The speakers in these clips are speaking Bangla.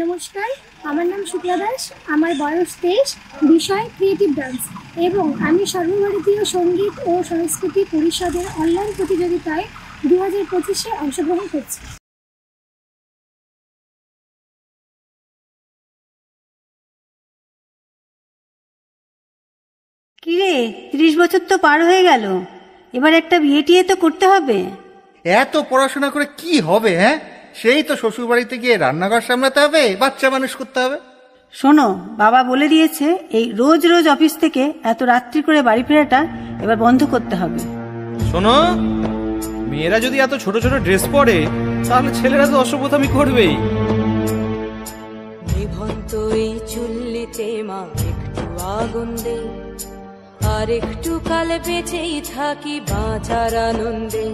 নমস্কার, আমার নাম শুক্লা দাস। আমার বয়স 23, বিষয় ক্রিয়েটিভ ডান্স এবং আমি সর্বভারতীয় সঙ্গীত ও সংস্কৃতি পরিষদের অনলাইন প্রতিযোগিতায় 2025-এ অংশগ্রহণ করছি। কিরে, 30 বছর তো পার হয়ে গেল, এবার একটা বিয়ে টিয়ে তো করতে হবে। এত পড়াশোনা করে কি হবে? হ্যাঁ, সেই তো শ্বশুর বাড়িতে গিয়ে রান্নাঘর সামলাতে হবে, বাচ্চা মানুষ করতে হবে। শোনো, বাবা বলে দিয়েছে এই রোজ রোজ অফিস থেকে এত রাত্রি করে বাড়ি ফেরাটা এবার বন্ধ করতে হবে। শোনো, মেয়েরা যদি এত ছোট ছোট ড্রেস পরে তাহলে ছেলেরা তো অসভ্যতামি করবেই। নিভন্ত এই চুল্লিতে মা একটু আগুন দে, আর একটু কাল বেঁচেই থাকি বাঁচার আনন্দে।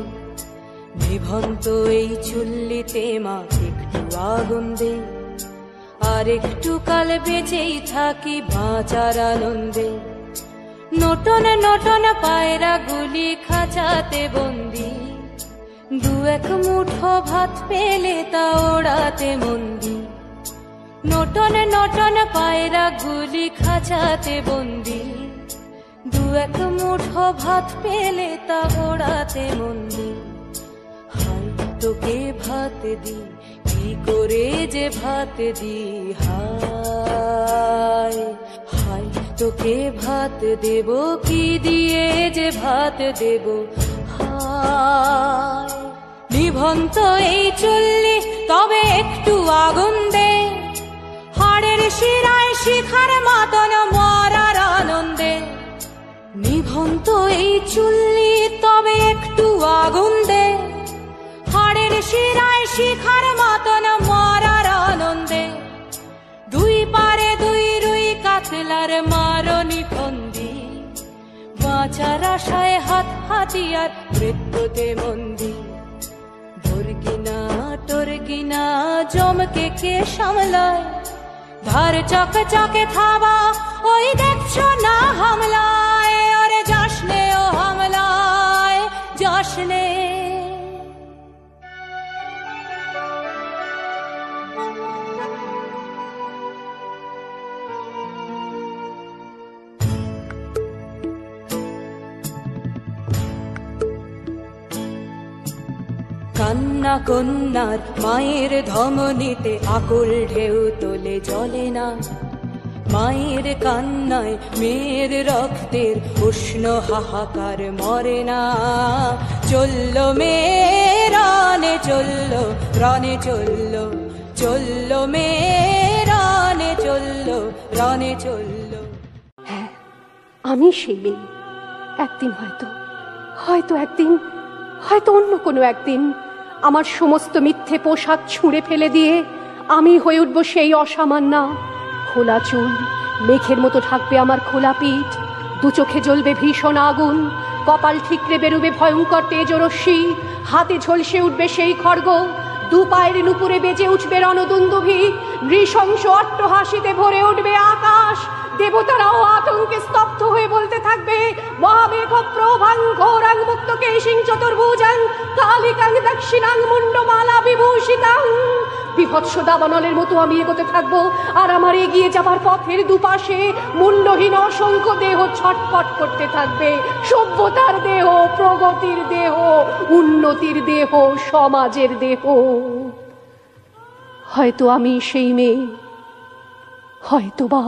নিভন্ত এই চুল্লিতে মা একটু আগুন দে, আর একটু কাল বেঁচেই থাকি বাঁচার আনন্দে। নটন নটন পায়রা গুলি খাঁচাতে বন্দি, দু এক মুঠো ভাত পেলে তা ওড়াতে মন্দি। নটন নটন পায়রা গুলি খাঁচাতে বন্দি, দু এক মুঠো ভাত পেলে তা ওড়াতে মন্দি। হাই তোকে ভাত দি, কি করে যে ভাত দি, হাই হাই তোকে ভাত দেব, কি দিয়ে যে ভাত দেব, হাই। নিভন্ত এই চুল্লি তবে একটু আগুন দে, হাড়ের শিরায় শিখার মতন মরার আনন্দে। নিভন্ত এই চুল্লি তবে একটু আগুন দে, হাড়ের শিরায় শিখার মতন মরার আনন্দে। দুই পারে দুই রুই কাতলার মারনি ফন্দি, বাঁচার আশায় হাত হাতিয়ার মৃত্যুতে মন্দি। ভোর কিনা টোর কিনা জমকে কে সামলায়, ধার চক চকে থাবা ওই দেখছো না হামলায়। আরে যাসনে ও হামলায় যাসনে। কান্না কন্যার মায়ের ধমনীতে আকুল ঢেউ তোলে জলে না, মায়ের কান্নায় মেয়ের রক্তের উষ্ণ হাহাকার মরে না। চললো মেয়ে রানে চললো, রানে চললো, চললো মেয়ে রানে চললো, রানে চললো। হ্যাঁ, আমি সেই মেয়ে। একদিন হয়তো একদিন, হয়তো অন্য কোনো একদিন আমার সমস্ত মিথ্যে পোশাক ছুঁড়ে ফেলে দিয়ে আমি হয়ে উঠব সেই অসামান্যা। খোলা চুল মেঘের মতো ঢাকবে আমার খোলা পিঠ, দু চোখে জ্বলবে ভীষণ আগুন, কপাল ঠিকরে বেরোবে ভয়ঙ্কর তেজরশ্মি, হাতে ঝলসে উঠবে সেই খড়গ, দু পায়ের নুপুরে বেজে উঠবে রণদুন্দুভি, নৃশংস অট্টহাসিতে ভরে উঠবে আকাশ। দেবতারাও আতঙ্কে স্তব্ধ হয়ে বলতে থাকবে, মহামেঘ প্রভাং ঘোরাং মুক্ত কেশিং চতুর্ভুজাং কালিকাং দক্ষিণাং মুন্ডমালা বিভূষিতাং। বিভৎস দাবানলের মতো আমি এগোতে থাকবো, আর আমার এগিয়ে যাবার পথের দুপাশে মুন্ডহীন অসংখ্য দেহ ছটফট করতে থাকবে। সভ্যতার দেহ, প্রগতির দেহ, উন্নতির দেহ, সমাজের দেহ। হয়তো আমি সেই মেয়ে, হয়তো বা